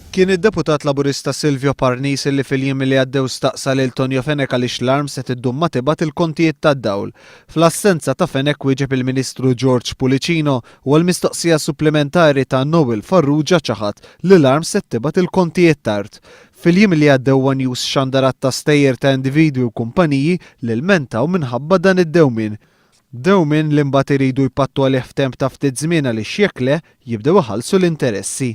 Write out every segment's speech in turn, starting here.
Kien id-deputat laburista Silvio Parnis li fil-jiem li għaddew staqsa lil Tonio Fenek għaliex l-arm se tiddumma tibgħat il-kontijiet tad-dawl. Fl-assenza ta' Fenek wieġeb il-Ministru George Pulicino u l-mistoqsija supplementari ta' Noel Farrugia ċaħat li l-arm se tibgħat il-kontijiet tard. Fil-jiem li għaddew News xandarat ta' stejjer ta' individwi u kumpaniji li l-mentaw minħabba dan id-dewmin. Dewmin li mbagħad iridu jpattu għalih f'temp ta' ftit żmien għaliex jekk le jibdew iħallsu l-interessi.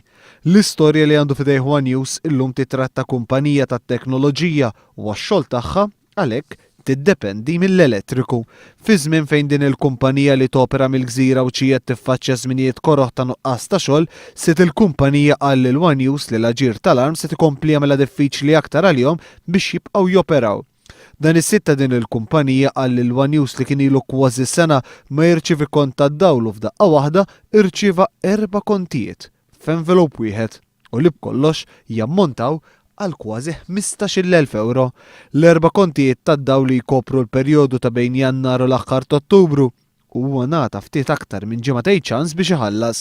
L-istorja li għandu f'idejh News illum titratta kumpanija tat-teknoloġija u għax-xogħol tagħha għalhekk tiddependi mill-elettriku. Fi żmien fejn din il-kumpanija li topera mill-Gżira u ċiegħed tiffaċċja żminijiet koroħ ta' nuqqas ta' xogħol, sit il-kumpanija qal lil News li l-aġir tal-arm se tikompli jagħmilha diffiċli aktar għalihom biex jibqgħu joperaw. Dan is-sitta din il-kumpanija qal lil News li kien ilu kważi sena ma jirċievi kont tad-dawl u f'daqqa waħda irċieva 4 kontijiet f'envelop wieħed u li b'kollox jammontaw għal kważi 15,000 euro. L-4 kontijiet tad-dawl li jkopru l-perjodu ta' bejn Jannar u l-aħħar ta' Ottubru u huwa nagħta ftit aktar minn ġimgħatej ċans biex iħallas.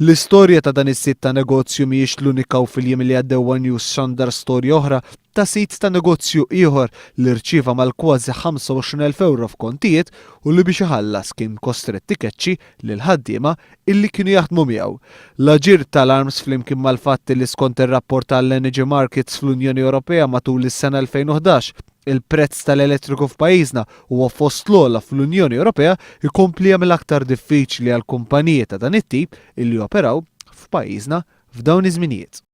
L-istorja ta' dan is-sit ta' negozju mhijiex l-unika u fil-jiem li għaddew News xandar storja oħra ta' sit ta' negozju ieħor li rċieva mal-kważi 25,000 euro f'kontijiet u li biex iħallas kien kostret tikeċċi lil ħaddiema illi kienu jaħdmu miegħu. L-aġir tal-arms flimkien mal-fatti li skont ir-rapport tal-Energy Markets fl-Unjoni Ewropea matul is-sena 2011 il-prezz tal-elettriku f'pajjiżna huwa fost l-ogħla fl-Unjoni Ewropea jkompli jagħmel aktar diffiċli għal kumpaniji ta' dan it-tip illi operaw f'pajjiżna f'dawn iż-żminijiet.